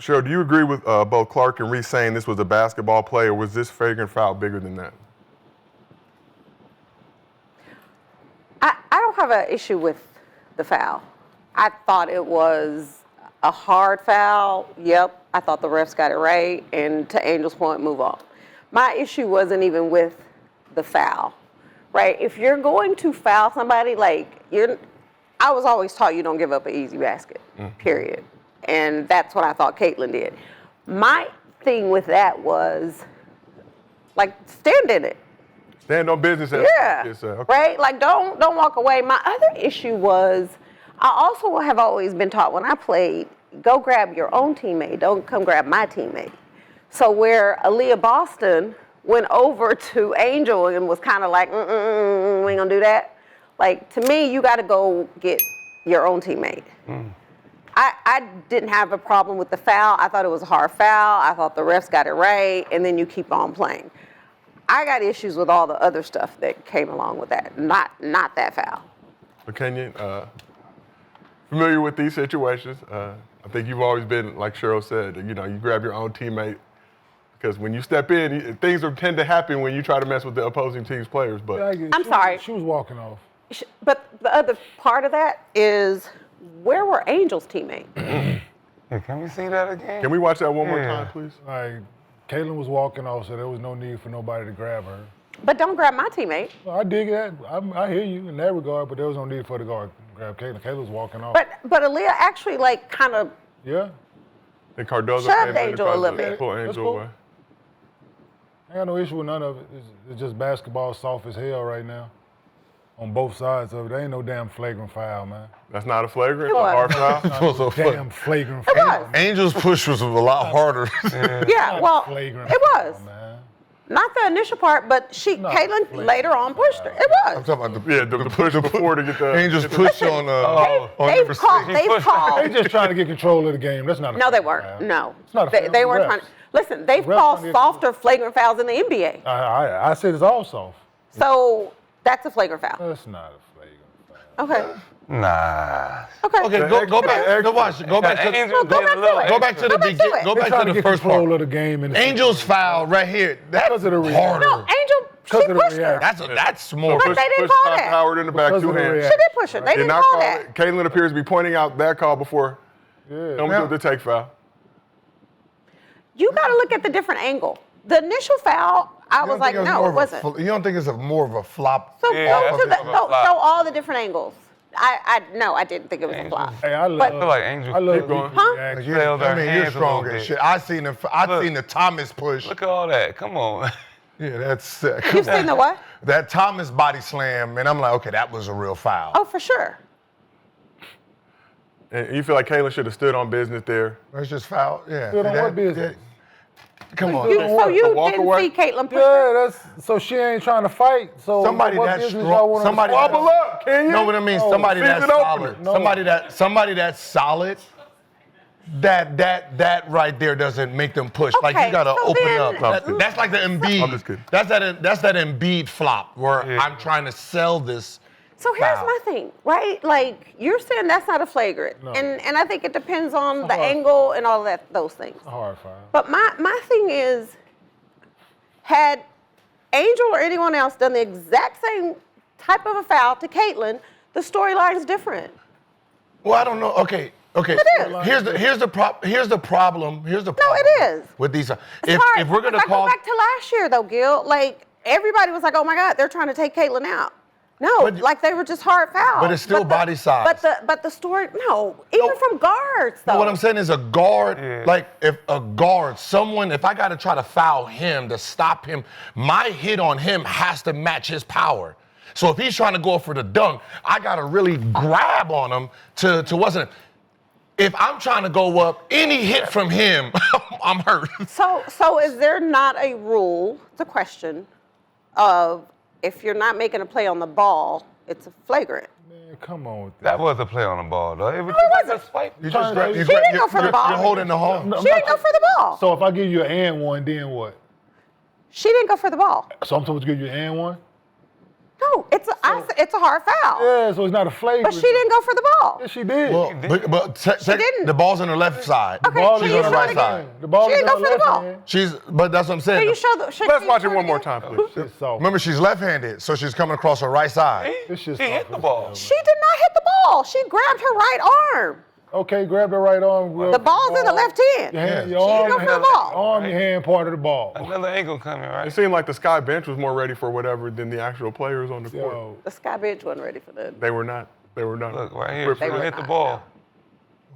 Sheryl, do you agree with both Clark and Reese saying this was a basketball play, or was this flagrant foul bigger than that? I don't have an issue with the foul. I thought it was a hard foul. Yep, I thought the refs got it right. And to Angel's point, move on. My issue wasn't even with the foul, right? If you're going to foul somebody, I was always taught you don't give up an easy basket, period. And that's what I thought Cailtin did. My thing with that was, stand in it. Stand on business. Yeah, right? Don't walk away. My other issue was, I also have always been taught when I played, go grab your own teammate, don't come grab my teammate. So where Aaliyah Boston went over to Angel and was kind of like, we ain't gonna do that. To me, you gotta go get your own teammate. I didn't have a problem with the foul. I thought it was a hard foul. I thought the refs got it right, and then you keep on playing. I got issues with all the other stuff that came along with that, not that foul. Kenyon, familiar with these situations? I think you've always been, like Sheryl said, you grab your own teammate, because when you step in, things tend to happen when you try to mess with the opposing team's players. But I'm sorry. She was walking off. But the other part of that is, where were Angel's teammates? Yeah, can we see that again? Can we watch that one more time, please? Cailtin was walking off, so there was no need for nobody to grab her. But don't grab my teammate. Well, I dig that. I hear you in that regard, but there was no need for her to go grab Cailtin. Cailtin was walking off. But Aaliyah actually kind of. Yeah. And Cardozo shoved Angel a little bit. Pull Angel cool. away. I got no issue with none of it. It's just basketball soft as hell right now. On both sides of it. There ain't no damn flagrant foul, man. That's not a flagrant? It was. A hard foul? Not no damn flagrant It foul. was. Angel's push was a lot harder. Yeah, well, Flagrant it foul, was. man. Not the initial part, but Cailtin later on pushed her. It was. I'm talking about the push before to get the Angel's push on They've called. They just trying to get control of the game. That's not a No, they flagrant weren't. foul. No. It's not a foul. They weren't Refs. trying. Listen, they've Refs called trying to get softer flagrant fouls in the NBA. I said it's all soft. So that's a flagrant foul. That's not a flagrant foul. Okay. Nah. Okay. Okay, go back. Go watch. Go back to Angel go did back a little to it. go back to the Go back to beginning. it. Go They're back trying to to the get first control part. of the game. And Angel's foul right here. That's Because of the reaction. harder. No, Angel, Because she of the pushed her. reaction. That's more. But they didn't call Todd that. Howard in the back, Because two of the hands. reaction. She did push her. They didn't call that. Cailtin appears to be pointing out that call before coming Now- to the take foul. You got to look at the different angle. The initial foul, I was like, no, it wasn't. You don't think it's more of a flop? So Yeah, go to that's the a flop. show all the different angles. I didn't think it was a flop. Hey, I feel like Angel I love keep going. Huh? reaction. Sailed her you're hands a strong little as bit. shit. I seen the Thomas push. Look at all that. Come on. Yeah, that's You've seen the what? that Thomas body slam, and I'm like, okay, that was a real foul. Oh, for sure. And you feel like Cailtin should have stood on business there. That's just foul. Yeah. Stood on That- what business? Come on. So you walk didn't away? see Cailtin push her? Yeah, so she ain't trying to fight. So Somebody what that business strong- y'all wanna somebody fight? that- Bubble up, can you? Know what I mean? Oh, Somebody season that's opener. solid. No. Somebody that's solid. That right there doesn't make them push. Like Okay, you gotta so open then- up. That's like the Embiid. I'm just kidding. That's that Embiid flop where I'm trying to sell this. So here's foul. my thing, right? Like, you're saying that's not a flagrant. No. And I think it depends on the hard angle and all those things. A hard foul. But my thing is, had Angel or anyone else done the exact same type of a foul to Cailtin, the storyline's different. Well, I don't know. Okay. It is. Here's the problem. Here's the problem. it is. With these. It's If hard. we're gonna If I call. go back to last year, though, Gil, like, everybody was like, oh, my God, they're trying to take Cailtin out. No, But- like, they were just hard fouls. But it's still body size. But the story, even from guards, though. No, what I'm saying is a guard, like if a guard, if I got to try to foul him to stop him, my hit on him has to match his power. So if he's trying to go for the dunk, I got to really grab on him to wasn't. If I'm trying to go up, any hit from him, I'm hurt. So is there not a rule, it's a question, of if you're not making a play on the ball, it's a flagrant? Man, come on with that. That was a play on the ball, though. It was No, it just wasn't. a swipe. You just grab, She didn't go for the ball. You're holding the home. She didn't go for the ball. So if I give you an and one, then what? She didn't go for the ball. So I'm supposed to give you an and one? No, No, it's a hard foul. Yeah, so it's not a flagrant. But she didn't go for the ball. Yeah, she did. Well, didn't. the ball's on her left side. Okay, ball can is you on the show right it again? side. The ball She is didn't on go the for the left ball. hand. But that's what I'm saying. Can you show the? Let's watch it one more time, please. It's soft. Remember, she's left-handed, so she's coming across her right side. This shit's She hit soft the as ball. hell. She did not hit the ball. She grabbed her right arm. Okay, grab the right arm. grab The ball's in the left hand. Your hand, She your didn't arm, go for the your ball. arm, your hand, part of the ball. Another angle coming, right? It seemed like the Sky bench was more ready for whatever than the actual players on the court. Yo, The Sky bench wasn't ready for that. They were not. They were not. Look, right here. They She were hit the not, ball.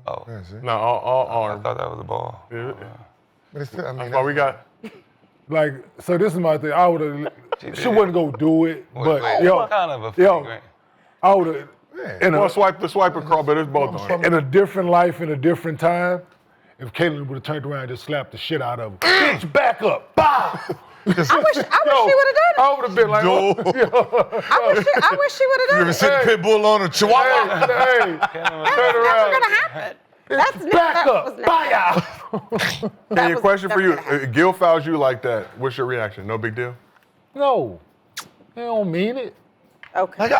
Oh, No, all I arm. thought that was a ball. Yeah. But it's still, I mean, That's why we got. like, so this is my thing. I would have, she did. wouldn't go do it, but Wait, yo, what kind of a yo, flagrant? I would have, in Well, a, swipe across, but it's both arms. in a different life, in a different time, if Caitlin would have turned around and just slapped the shit out of her. Bitch, back up. Bow. I wish she would have done it. I would have been like, oh, I wish she would have You done ever it. seen Pitbull on a Chihuahua? hey, That's turn never around. gonna happen. That's never, back that up. was never Bye, gonna y'all. Hey, your was question for never you: gonna happen. Gil fouls you like that. What's your reaction? No big deal. No, he don't mean it. Okay.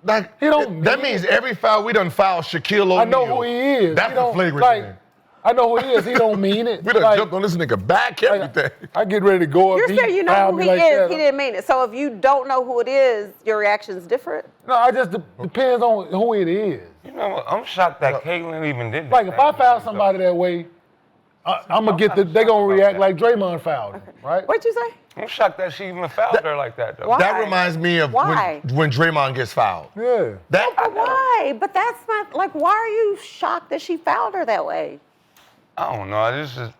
Like, He don't that mean means every foul we done foul Shaquille O'Neal. I know who he is. That's He the don't- flagrant like, thing. I know who he is. He don't mean it. We done Like, jumped on this nigga back, everything. I get ready to go up. You're he saying you know fouled who me he like is. that. He didn't mean it. So if you don't know who it is, your reaction's different. No, I just depends on who it is. You know what? I'm shocked that Caitlin even did that. Like if I foul somebody that way, I'm gonna get they gonna react like Draymond fouled him, right? What'd you say? I'm shocked that she even fouled her like that, though. Why? That reminds me of Why? when Draymond gets fouled. Yeah. That But why? But that's not like. Why are you shocked that she fouled her that way? I don't know. This is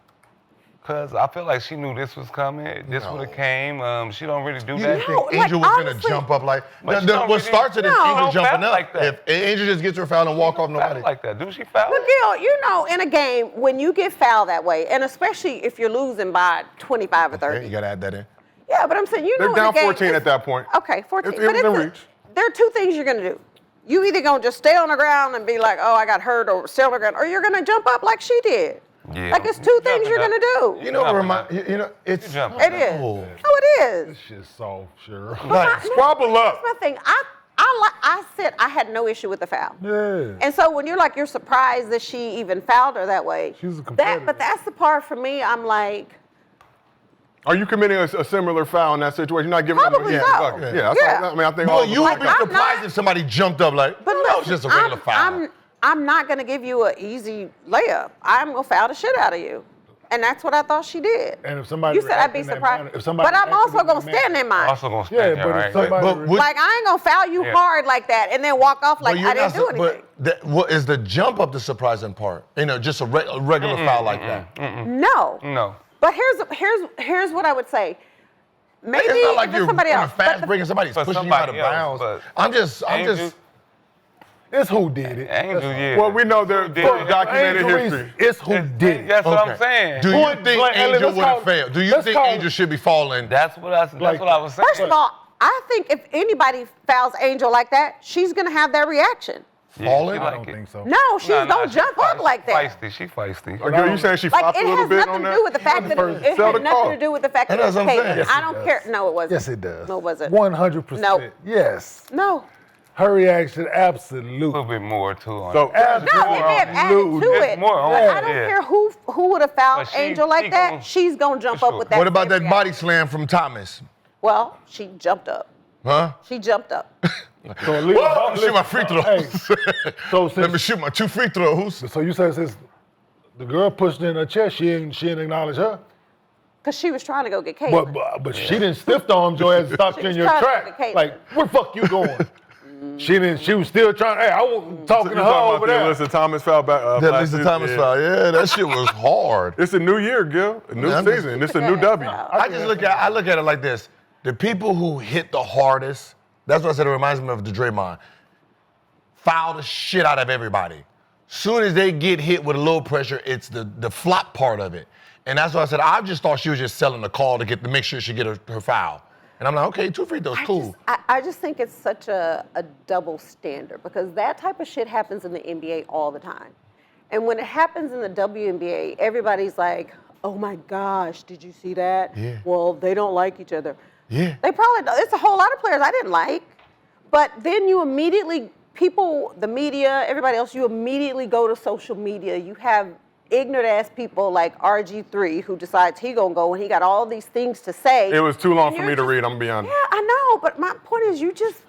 because I feel like she knew this was coming. This No. would have came. She don't really do You that. didn't No, think like, Angel was gonna honestly- jump up like But you don't what really- starts it is No. Angel Don't jumping foul up. like that. If Angel just gets her foul and walk off, Foul nobody. like that. Do she foul? But Gil, you know, in a game when you get fouled that way, and especially if you're losing by 25 or 30. Okay, you gotta add that in. Yeah, but I'm saying you know They're in a down game, 14 it's- at that point. Okay, 14. It was in reach. There are two things you're gonna do. You either gonna just stay on the ground and be like, oh, I got hurt, or stay on the ground, or you're gonna jump up like she did. Yeah. Like it's two things you're gonna do. You know, jumping you know, it's You jumping It is. Oh. No, it is. This shit's soft, sure. like Squabble up. That's my thing. I said I had no issue with the foul. Yeah. And so when you're like, you're surprised that she even fouled her that way. She was a competitor. But that's the part for me. I'm like, Are you committing a similar foul in that situation? You're not giving Probably them so. bucket. Yeah, that's Yeah. all, I mean, I think well, all of you us would be like I'm surprised not- if somebody jumped up like, but no, look, it's just a regular foul. I'm not gonna give you an easy layup. I'm gonna foul the shit out of you. And that's what I thought she did. And if somebody You said I'd be react in that surprised. manner- if somebody But I'm reacted also in that gonna stand manner- in mine. Also gonna Yeah, stand but there, if right? somebody But would- Like I ain't gonna foul you Yeah. hard like that and then walk off like But you're I didn't not do su- anything. But what is the jump up the surprising part? You know, just a regular foul like that. No. No. But here's what I would say. Maybe It's not like if it's you're somebody on a else. but fast the- break and somebody's For pushing you out of somebody else, bounds. but I'm just. It's who did it. Angel, yeah. Well, we know there's Did it. documented Angel Reese, history. It's who did it. That's what Okay. I'm saying. Do you Point think blank, and Angel let's would have call- failed? Do you let's think call- Angel should be falling? That's what I was saying. First of all, I think if anybody fouls Angel like that, she's gonna have that reaction. Falling? she I like don't it. think so. No, she's gonna she jump up feisty. like that. Feisty. She feisty. Are you saying she Like flopped it a little has bit nothing on to that? do with the fact that Sell it the had nothing car. to do with the fact that That's it's what I'm Caitlin. saying. Yes, I it don't does. care. No, it wasn't. Yes, it does. No, it wasn't. 100%. No. Yes. No. Her reaction, A absolutely. little bit more too on So, it. No, it may have added to There's it. more on But it, I don't yeah. care who would have fouled But she- Angel like she that. gon- She's gonna jump for up sure. with that. What about same that body reaction. slam from Thomas? Well, she jumped up. Huh? She jumped up. So at least- Whoa, shoot my free throws. Hey, so Let me since, shoot my 2 free throws. so you said since the girl pushed in her chest, she didn't acknowledge her. Because she was trying to go get Caitlin. But she didn't stiff arm your ass and stop She you in was your trying to track. get Caitlin. Like, where the fuck you going? She was still trying. Hey, I was talking you're to her talking over about there. the Alyssa Thomas foul back. That last Lisa season? Thomas Yeah. foul. Yeah, that shit was hard. It's a new year, Gil. A new I'm just- season. It's a new W. I look at it like this. The people who hit the hardest, that's what I said, it reminds me of the Draymond. Foul the shit out of everybody. Soon as they get hit with a little pressure, it's the flop part of it. And that's why I said, I just thought she was just selling the call to make sure she get her foul. And I'm like, okay, 2 free throws, cool. I just think it's such a double standard because that type of shit happens in the NBA all the time. And when it happens in the WNBA, everybody's like, oh my gosh, did you see that? Yeah. Well, they don't like each other. Yeah. They probably don't. It's a whole lot of players I didn't like. But then you immediately, people, the media, everybody else, you immediately go to social media. You have ignorant ass people like RG3 who decides he gonna go and he got all these things to say. It was too long for you're me to just- read, I'm gonna be honest. Yeah, I know, but my point is you're just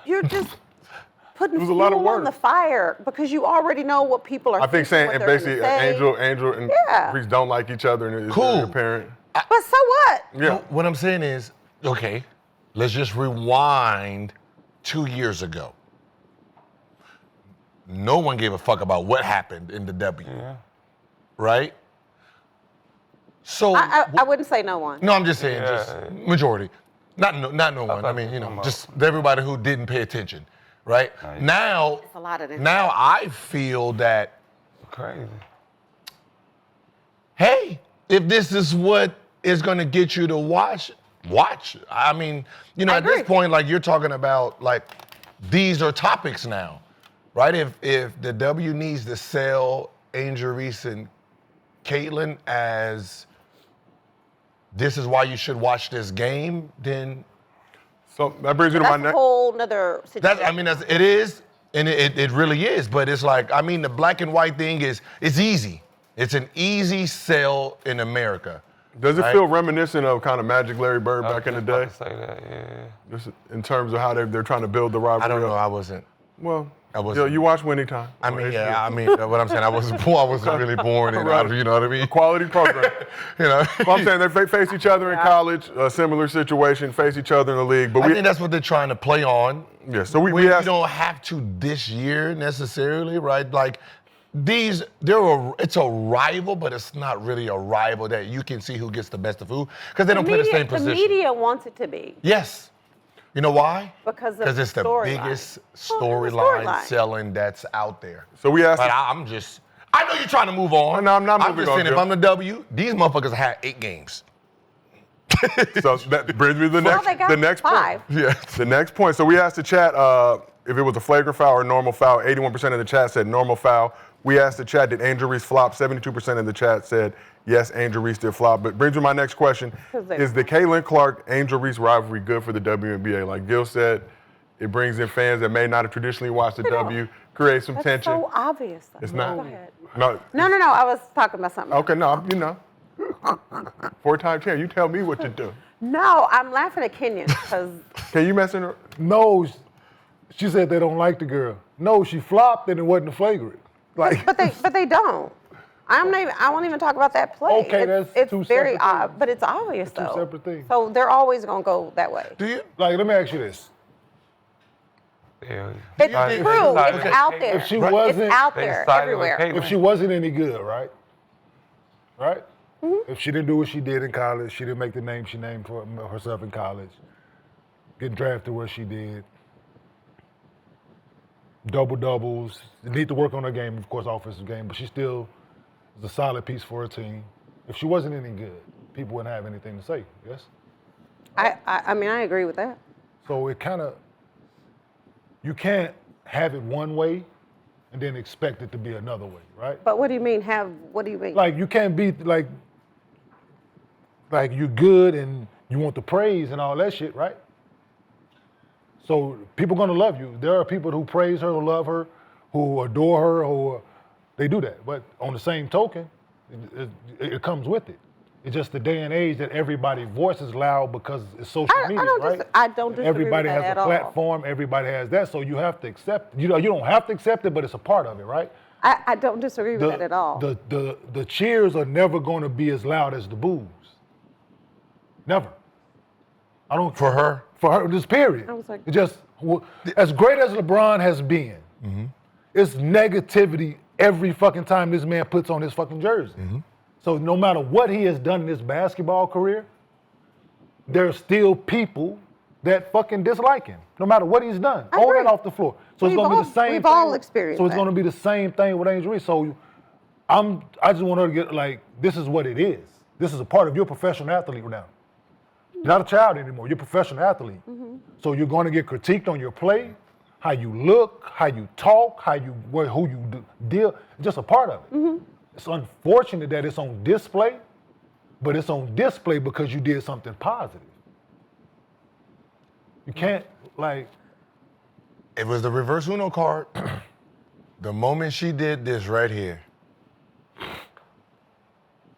putting It was a lot of fuel on work. the fire because you already know what people are I think thinking, saying, what and they're basically, gonna say. Angel and Yeah. Reese don't like each other, and it's Cool. apparent. But so what? Yeah. So what I'm saying is, okay, let's just rewind 2 years ago. No one gave a fuck about what happened in the W. Yeah. Right? So I wouldn't say no one. no, I'm just saying, Yeah. just majority, not no one. I mean, just everybody who didn't pay attention, right? Nice. Now, It's a lot of this. now I feel that, Crazy. hey, if this is what is going to get you to watch. I mean, you know, I at this agree. point, like you're talking about, like these are topics now, right? If the W needs to sell Angel Reese and Cailtin as this is why you should watch this game, then So that brings me to my That's a next. whole nother situation. it is, and it really is. But it's like, I mean, the black and white thing it's easy. It's an easy sell in America. Does it right? feel reminiscent of kind of Magic Larry Bird back in the day? I was just about to say that, yeah. Just in terms of how they're trying to build the rivalry. I don't know. up. I wasn't. Well, I wasn't. you watch Winning Time. I mean, on yeah. HBO. I mean, what I'm saying, I wasn't born. I wasn't really born in. Right. You know what I mean? Quality program. You know. Well, I'm saying they face each other in college, a similar situation, face each other in the league. But I think that's what they're trying to play on. yeah, so we You asked, don't have to this year necessarily, right? Like it's a rival, but it's not really a rival that you can see who gets the best of who because they don't play the same The position. media wants it to be Yes. You know why? because of it's the storyline. biggest Well, the storyline selling that's out there. so we asked, But I know you're trying to move on. No, I'm not I'm moving just on, saying, if Gil. I'm the W, these motherfuckers had 8 games. so that brings me to the Well, they got the next 5. point. Yeah, the next point. So we asked the chat if it was a flagrant foul or a normal foul. 81% of the chat said normal foul. We asked the chat, did Angel Reese flop? 72% of the chat said yes, Angel Reese did flop. But brings me to my next question: is the Cailtin Clark Angel Reese rivalry good for the WNBA? Like Gil said, it brings in fans that may not have traditionally watched the W, creates some That's tension. so obvious. Though. It's not. Go ahead. No. No. I was talking about something. Okay, no, you know. 4-time champ, you tell me what to do. No, I'm laughing at Kenyon because Can you mess in her? No, she said they don't like the girl. No, she flopped and it wasn't flagrant. Like, but they don't. I won't even talk about that play. Okay, that's it's two very separate odd, things. but it's obvious That's two though. separate things. So they're always gonna go that way. Do you? like, let me ask you this. Yeah. It's They true. decided It's with out Cailtin. there. If she wasn't- it's out They there decided with everywhere. Cailtin. If she wasn't any good, right? Mm-hmm. If she didn't do what she did in college, she didn't make the name she named for herself in college, get drafted where she did, double-doubles, need to work on her game, of course, offensive game, but she still is a solid piece for her team. If she wasn't any good, people wouldn't have anything to say, yes? I mean, I agree with that. So it kind of, you can't have it one way and then expect it to be another way, right? But what do you mean? What do you mean? Like you can't be like you're good and you want the praise and all that shit, right? So people gonna love you. There are people who praise her, who love her, who adore her, who they do that. But on the same token, it comes with it. It's just the day and age that everybody's voice is loud because it's social media, right? I don't disagree Everybody with has that a at all. platform. Everybody has that. So you have to accept. You don't have to accept it, but it's a part of it, right? I don't disagree with that at all. The cheers are never going to be as loud as the boos. Never. I don't. For her? For her, just period. I was like- It just as great as LeBron has been, it's negativity every fucking time this man puts on his fucking jersey. So no matter what he has done in his basketball career, there's still people that fucking dislike him, no matter what he's done, I on agree. and off the floor. So it's We've gonna be all- the same we've thing. all experienced So it's that. gonna be the same thing with Angel Reese. So I just want her to get like, this is what it is. This is a part of your professional athlete now. You're not a child anymore. You're a professional athlete. So you're going to get critiqued on your play, how you look, how you talk, who you deal. It's just a part of it. It's unfortunate that it's on display, but it's on display because you did something positive. You can't It was the reverse Uno card. The moment she did this right here,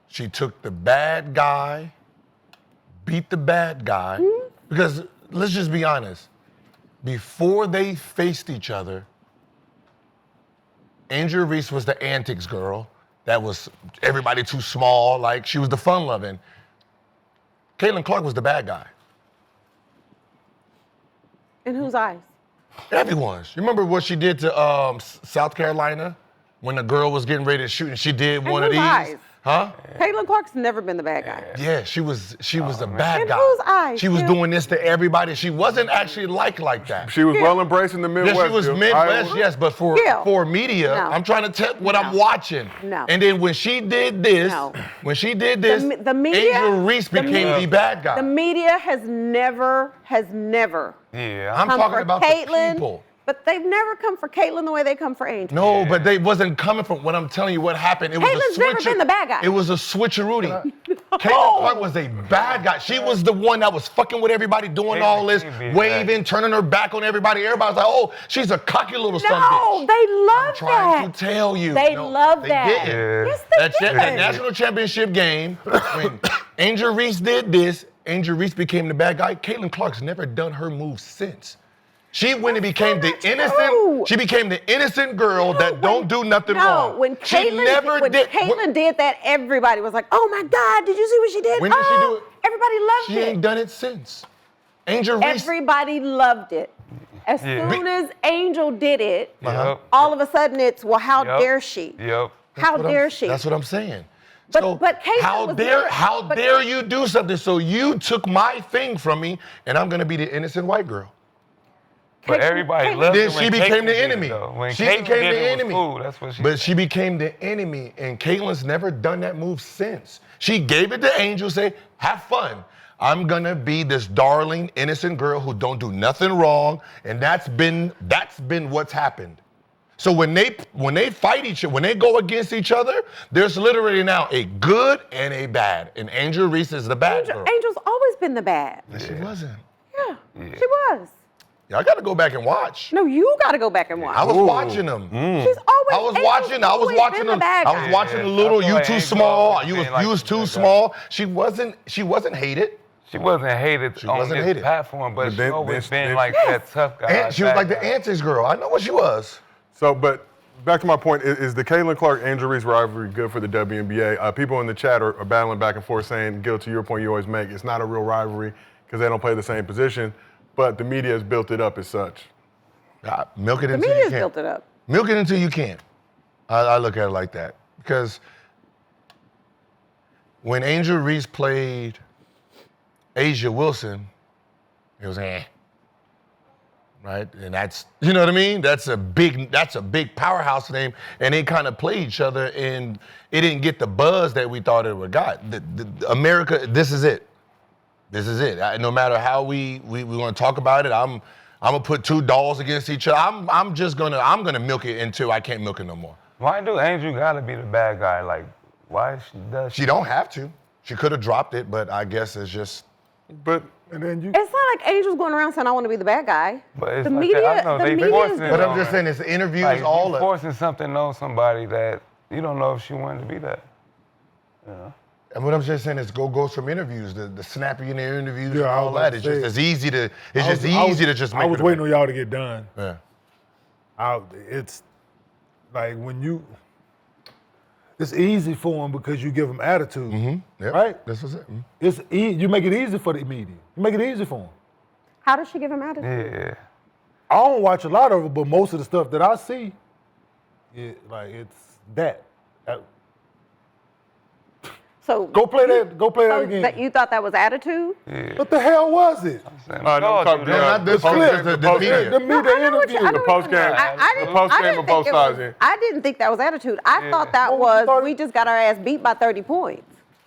she took the bad guy, beat the bad guy, because let's just be honest, before they faced each other, Angel Reese was the antics girl. That was everybody too small, like she was the fun-loving. Cailtin Clark was the bad guy. In whose eyes? Everyone's. You remember what she did to South Carolina when the girl was getting ready to shoot and she did one of these? Eyes? Huh? Cailtin Clark's never been the bad guy. Yeah, she was the bad In guy. whose eyes, She was Gil? doing this to everybody. She wasn't actually like that. She was well embraced in the Midwest. Yeah, she was Gil. Midwest, Iowa. yes, but Gil. for media, No. I'm trying to tell what I'm watching. No. And then when she did this, No. the media, Angel Reese became the bad guy. The media has never Yeah. I'm come talking for about Caitlyn, the people. but they've never come for Caitlyn the way they come for Angel. No, but they wasn't coming from what I'm telling you what happened. It was Caitlyn's a never switcher. been the bad guy. It was a switcheroonie. Caitlin Clark was a bad guy. She was the one that was fucking with everybody, doing Caitlyn all this, can't be waving, turning her back on everybody. Everybody's like, oh, she's a cocky little son of a No, bitch. they love I'm trying that. to tell you. They No, love they that. didn't. Yeah. Yes, they That did. national championship game, when Angel Reese did this, Angel Reese became the bad guy. Caitlin Clark's never done her move since. She went and became the not innocent. true. She became the innocent girl that don't do nothing wrong. When she Caitlyn, never when did. Caitlyn did that, everybody was like, "Oh my God, did you see what she did?" When did she do it? Everybody loved She it. ain't done it since. Angel Reese. Everybody loved it. As Yeah. soon as Angel did it, Yep. all of a sudden it's, well, how Yep. dare she? Yep. How What I'm- dare she? That's what I'm saying. But Caitlyn how was dare never- how but- dare you do something? So you took my thing from me, and I'm gonna be the innocent white girl. But Caitlyn- everybody Caitlyn- loved Then it when she became Caitlyn the did it, enemy. though. When She Caitlyn became did the it, it enemy. was cool. That's what she But did. she became the enemy, and Caitlin's never done that move since. She gave it to Angel, say, have fun. I'm gonna be this darling, innocent girl who don't do nothing wrong, and that's been what's happened. So when they fight each other, when they go against each other, there's literally now a good and a bad, and Angel Reese is the bad girl. Angel's always been the bad. But she wasn't. Yeah, she was. Yeah, I gotta go back and watch. No, you got to go back and watch. I was watching them. She's always. I was Angel's watching always been the them. bad I guy. was watching the Yeah, little. I feel You like too Angel small. always You been like was the too bad guy. small. She wasn't hated. She wasn't hated on wasn't this hated. platform, but she then- always then- been like that tough guy. And she was bad like the guy. antics girl. I know what she was. So, but back to my point, is the Cailtin Clark Angel Reese rivalry good for the WNBA? People in the chat are battling back and forth saying, Gil, to your point you always make, it's not a real rivalry because they don't play the same position, but the media has built it up as such. Milk it The until you media's can't. built it up. Milk it until you can't. I look at it like that because when Angel Reese played Asia Wilson, it was right? And that's, you know what I mean? That's a big powerhouse name, and they kind of play each other, and it didn't get the buzz that we thought it would got. The America, this is it. This is it. No matter how we want to talk about it, I'm gonna put two dolls against each other. I'm gonna milk it until I can't milk it no more. Why do Angel gotta be the bad guy? Like, why does She don't have to. She could have dropped it, but I guess it's just. But And then you. It's not like Angel's going around saying, "I want to be the bad guy." But it's the like media, that. I know the they media is forcing it doing But it. I'm just saying, it's interviews, like, all you that. forcing something on somebody that you don't know if she wanted to be that. You know? And what I'm just saying is goes from interviews, the snappy in their interviews Yeah, and I all was that. about It's to just say- as easy to. It's I just was- easy to just make. I was it waiting on y'all to get done. Yeah. It's like when you. It's easy for them because you give them attitude, Yep, right? This was it. You make it easy for the media. You make it easy for them. How does she give him attitude? Yeah. I don't watch a lot of it, but most of the stuff that I see, it's that. So Go play that. Go play that so again. that you thought that was attitude? What the hell was it? Saying, no, y'all talk- do no, that. not this post- clip, the post- media. The media I know what interview. you- I know The post what you're game- saying. I the didn't- post I game didn't of both think it was- sides in. I didn't think that was attitude. I thought that What was was the we just got our ass beat by 30 points.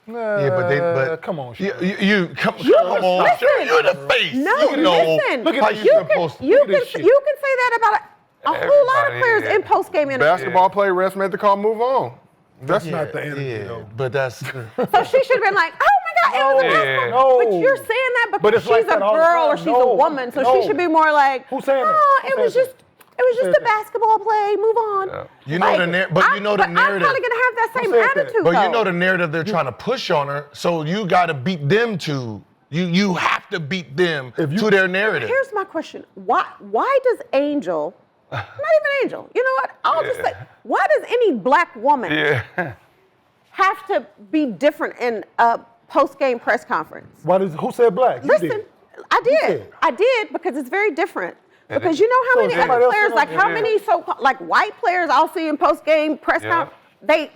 Yeah, but come on, you, Sheryl. come on, listen. Sheryl, you in the face. No, you know listen. Look at how this you shit. supposed to. You Look can at this shit. you can say that about a whole lot of Everybody, players yeah. in post game interviews. basketball play, refs made the call, move on. That's not the interview, Yeah, though. but that's. So she should have been like, oh my God, it was a Yeah. basketball. No. But you're saying that But because it's like she's a that all the girl or time. she's No, a woman, so no. she should be more like, Who's saying that? oh, Who's it was saying just, It was just a basketball play. Move on. Yeah. You know the narrative. I'm probably gonna have that same said that? attitude. But you though. know the narrative they're trying to push on her, so you got to beat them to. You have to beat them to their narrative. Here's my question: Why does Angel, not even Angel, you know what? I'll just say, why does any black woman have to be different in a post-game press conference? Who said black? You Listen, did. I did because it's very different. Because you know how many other players, like how many like white players I'll see in post-game press conference, they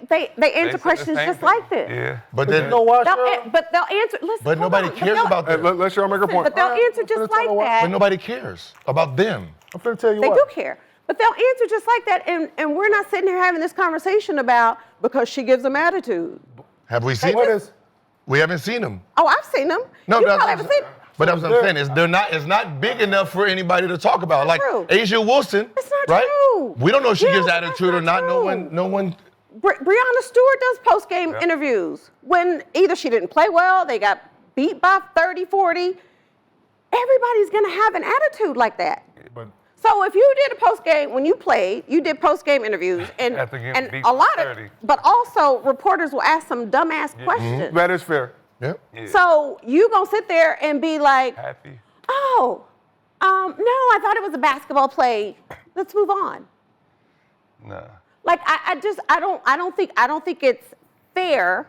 answer questions just like this. Yeah. But then You know why, They'll Cheryl? but they'll answer. Listen, But hold nobody on, cares about Hey, them. let Cheryl make her point. But they'll answer just Let's tell her like why. that. But nobody cares about them. I'm finna tell you They what. do care. But they'll answer just like that, and we're not sitting here having this conversation about because she gives them attitude. Have we seen What them? is? We haven't seen them. Oh, I've seen them. No, you that's probably what I'm haven't seen. But that's what I'm saying. It's not big enough for anybody to talk about. Like true. Asia Wilson, It's not right? true. We don't know if she Yeah, gives but that's attitude or not not. true. No one. Brianna Stewart does post-game interviews when either she didn't play well, they got beat by 30, 40. Everybody's gonna have an attitude like that. But So if you did a post-game, when you played, you did post-game interviews, and After getting beat a lot 30. of, but also reporters will ask some dumbass questions. That is fair. Yeah. So you gonna sit there and be like, Happy. oh, no, I thought it was a basketball play. Let's move on. No. Like I don't think it's fair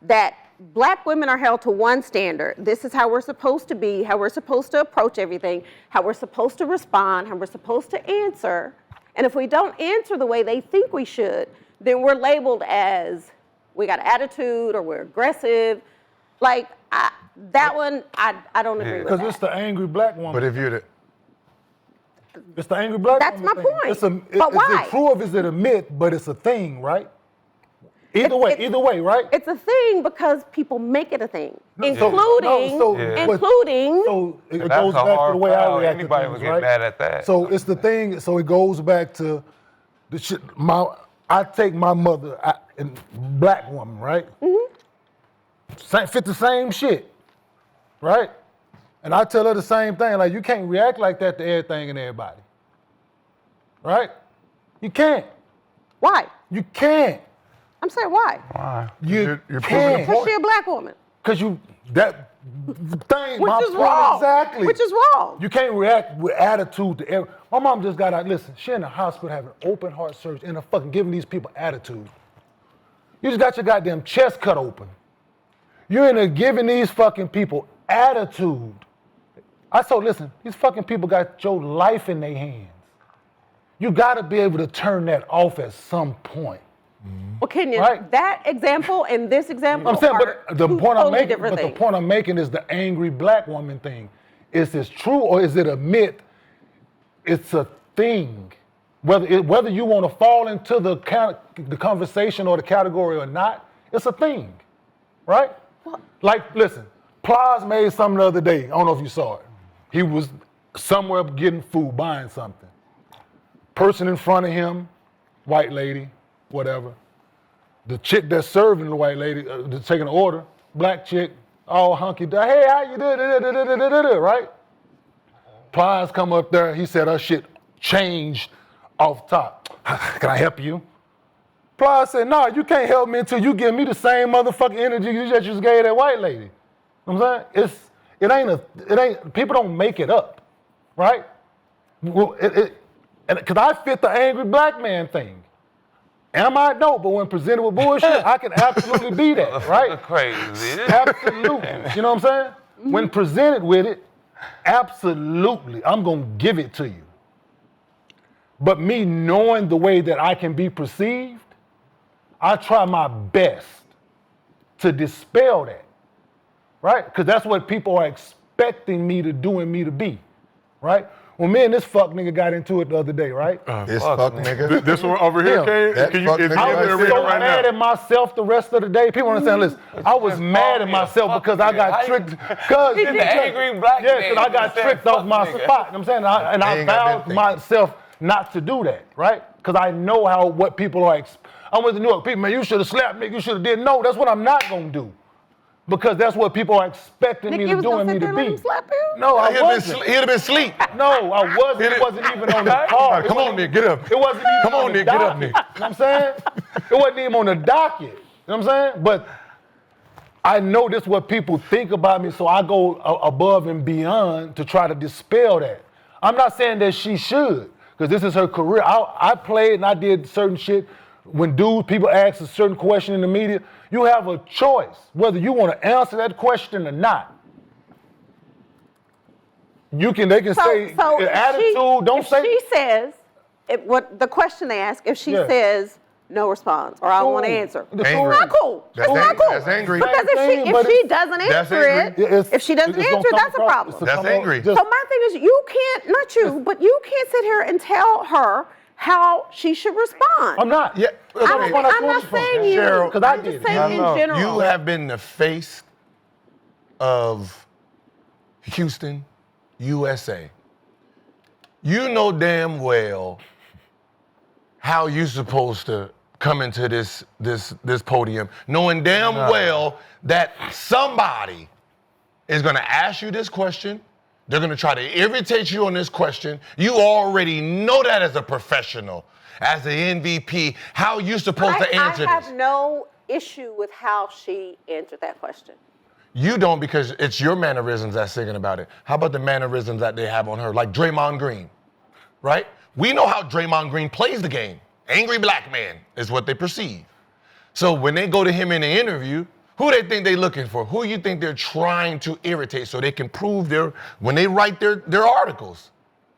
that black women are held to one standard. This is how we're supposed to be, how we're supposed to approach everything, how we're supposed to respond, how we're supposed to answer. And if we don't answer the way they think we should, then we're labeled as we got attitude or we're aggressive. Like I don't agree with because that. it's the angry black woman. But if you're It's the angry black That's woman my thing. point. But why? Is it true or is it a myth? But it's a thing, right? Either way, right? It's a thing because people make it a thing, including So it goes That's back a to hard the way I foul. react to Anybody things, would get right? mad at that. So it's the thing. So it goes back to the shit. I take my mother, black woman, right? Fit the same shit, right? And I tell her the same thing. Like you can't react like that to everything and everybody, right? You can't. Why? You can't. I'm saying why? Why? You You're proving can't. the Because she a black woman. Because that thing, Which my is point wrong. exactly. Which is wrong. You can't react with attitude to every. My mom just got out. Listen, she in the hospital having open heart surgery and fucking giving these people attitude. You just got your goddamn chest cut open. You're in there giving these fucking people attitude. I told, listen, these fucking people got your life in their hands. You gotta be able to turn that off at some point. Well, Kenyon, Right. that example and this example I'm saying, are but the two point I'm totally making, different but the things. point I'm making is the angry black woman thing. Is this true or is it a myth? It's a thing. Whether you want to fall into the conversation or the category or not, it's a thing, right? Like, listen, Plies made something the other day. I don't know if you saw it. He was somewhere getting food, buying something. Person in front of him, white lady, whatever. The chick that's serving the white lady, taking the order, black chick, all hunky down. Hey, how you doing? Right? Plies come up there. He said her shit changed off top. Can I help you? Plies said, no, you can't help me until you give me the same motherfucking energy you just gave that white lady. You know what I'm saying? It ain't, people don't make it up, right? Well, because I fit the angry black man thing. Am I? No, but when presented with bullshit, I can absolutely be that, right? Crazy. Absolutely. You know what I'm saying? When presented with it, absolutely, I'm gonna give it to you. But me knowing the way that I can be perceived, I try my best to dispel that, right? Because that's what people are expecting me to do and me to be, right? When me and this fuck nigga got into it the other day, right? This fuck nigga. This one over here, Yeah. Kane? Can you, if you I give me was the I was reader so right mad now? at myself the rest of the day. People understand, listen, I was mad at myself because I got tricked. Cause He's the angry black Yeah, man. because I got He said, tricked off "Fuck my nigga." spot. You know what I'm saying? And I ain't got vowed been myself not to do that, right? Because I know what people are. I went to New York. People, man, you should have slapped me. You should have did. No, that's what I'm not gonna do. Because that's what people are expecting Nick, me you to was do gonna and me sit there to and let him be. slap you? No, I He'd wasn't. have been asleep. No, I wasn't. It wasn't even on the card. Come on, Nick, get up. It wasn't even Come on, the Nick, get up, docket. Nick. You know what I'm saying? It wasn't even on the docket. You know what I'm saying? But I know this is what people think about me, so I go above and beyond to try to dispel that. I'm not saying that she should, because this is her career. I played and I did certain shit. When people ask a certain question in the media, you have a choice whether you want to answer that question or not. They can say attitude. Don't say. If she says, what the question they ask, if she Yeah. says no response or I don't want to Cool. answer, The it's Angry. not cool. That's It's not cool. That's angry. Because Same thing, but if she doesn't That's answer angry. it, if she doesn't it's gonna answer, come that's a across- problem. it's to That's come off angry. just- So my thing is, you can't, not you, but you can't sit here and tell her how she should respond. I'm not. Yeah, I'm not saying you. Cheryl, because I I'm did. just saying in general. You have been the face of Houston, USA. You know damn well how you supposed to come into this podium, knowing damn well that somebody is gonna ask you this question. They're gonna try to irritate you on this question. You already know that as a professional, as the MVP, how you supposed to answer I have this. no issue with how she answered that question. You don't, because it's your mannerisms that's singing about it. How about the mannerisms that they have on her, like Draymond Green, right? We know how Draymond Green plays the game. Angry black man is what they perceive. So when they go to him in the interview, who they think they're looking for? Who you think they're trying to irritate so they can prove when they write their articles?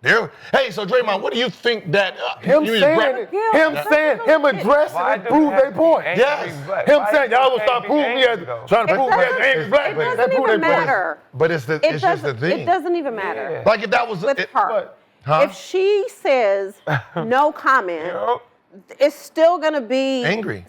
Hey, so Draymond, what do you think that Him you saying just it, Yeah, him that's saying, what him I'm saying. addressing Why it do prove you have their to point. be angry Yes. black? Him Why saying, do y'all you will can't stop be proving me as angry, though? trying to It prove me as doesn't- angry black it man. doesn't They prove even their point. matter. But it's just the thing. It doesn't even matter. Yeah. Like if that was With her. But- Huh? If she says no comment, Yo, it's still gonna be Angry.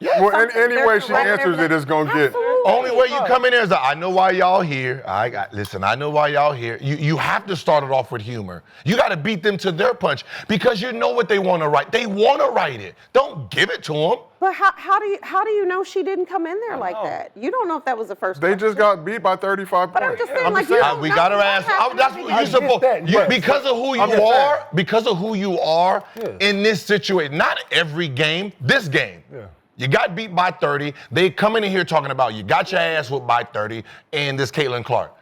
Well, any They're way gonna she write answers whatever it is going to get. Absolutely. Only way you come in there is that I know why y'all here. Listen, I know why y'all here. You have to start it off with humor. You got to beat them to their punch because you know what they want to write. They want to write it. Don't give it to them. But how do you know she didn't come in there like know. that? You don't know if that was the first. They question. just got beat by 35 But I'm points. just saying, like, you don't We know got her what ass. happened That's in what the you game. supposed. that, but- Because of who you I'm just are. saying. Because of who you are Yeah. in this situation. Not every game. This game. Yeah. You got beat by 30. They coming in here talking about you got your ass whooped by 30 and this Cailtin Clark.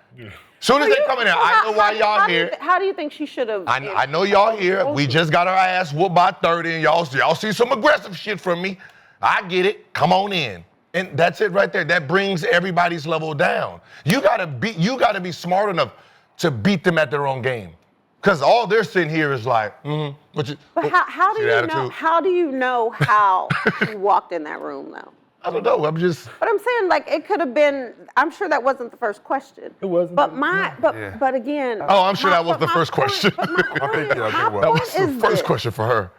Soon as they come in here, I know why y'all here. How do you think she should have? I know y'all here. We just got our ass whooped by 30, and y'all see some aggressive shit from me. I get it. Come on in. And that's it right there. That brings everybody's level down. You gotta be smart enough to beat them at their own game. Because all they're sitting here is like, But how do see you the know? attitude? How do you know how she walked in that room though? I don't know. I'm just. But I'm saying, like, it could have been. I'm sure that wasn't the first question. It wasn't. But Yeah. but again. Oh, I'm sure that was the first question. But my I think, point, yeah, my it was. That point was the is first this. question for her.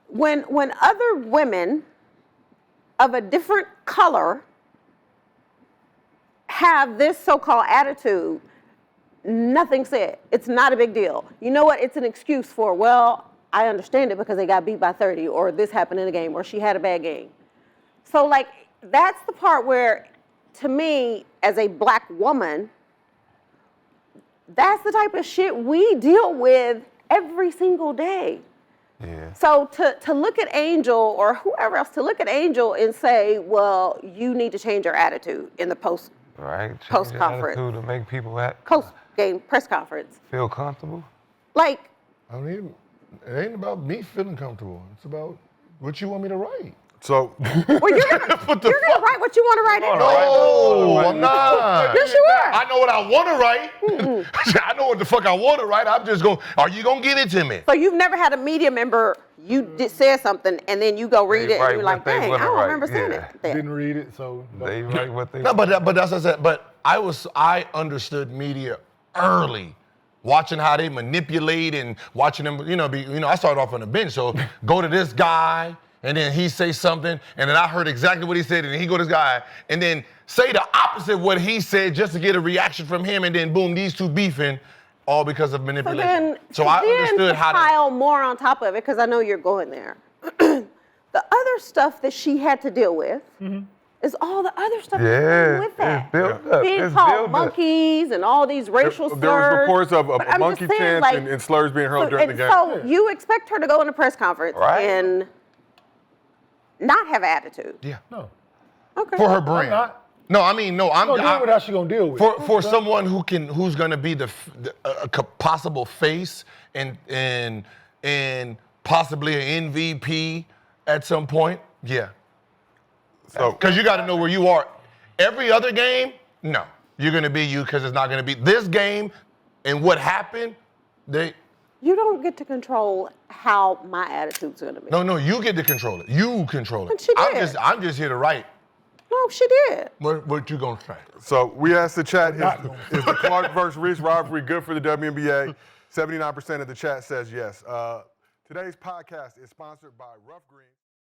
When other women of a different color have this so-called attitude, nothing said. It's not a big deal. You know what? It's an excuse for, well, I understand it because they got beat by 30 or this happened in a game or she had a bad game. So, like, that's the part where, to me, as a black woman, that's the type of shit we deal with every single day. yeah. So to look at Angel or whoever else, to look at Angel and say, well, you need to change your attitude in the post Right. Change Post-conference. your attitude to make people game press conference. feel comfortable. Like, I mean, it ain't about me feeling comfortable. It's about what you want me to write. So, well, you're gonna write what you want to write. No, I'm not. Yes, you are. I know what I want to write. I know what the fuck I want to write. I'm just going, are you going to give it to me? So you've never had a media member, you said something and then you go read They it and write you're what like, they dang, I wanna don't write, remember saying yeah. it. There. Didn't read it, so. They write what they No, but that's what I said. But I understood media early, watching how they manipulate and watching them. I started off on the bench, so go to this guy, and then he say something, and then I heard exactly what he said, and then he go to this guy, and then say the opposite of what he said just to get a reaction from him, and then boom, these two beefing, all because of manipulation. So I understood how to. pile more on top of it because I know you're going there. The other stuff that she had to deal with It's all the other stuff that comes with that. It's built up. Being It's called built up. monkeys and all these racial slurs. There was reports of But a I'm monkey just saying, chants and slurs being hurled during the game. So you expect her to go in a press conference Right. and not have attitude? Yeah. No. Okay. For her brand. not. No, I mean, no, I'm She's gonna deal with how she gonna deal with it. for someone who's gonna be the possible face and possibly an MVP at some point. Yeah. So Because you got to know where you are. Every other game, no, you're gonna be you because it's not gonna be this game. And what happened? You don't get to control how my attitude's going to be. No, you get to control it. You control it. But she did. I'm just here to write. No, she did. What you gonna say? So we asked the chat, Not going. is the Clark versus Reese rivalry good for the WNBA? 79% of the chat says yes. Today's podcast is sponsored by Rough Green.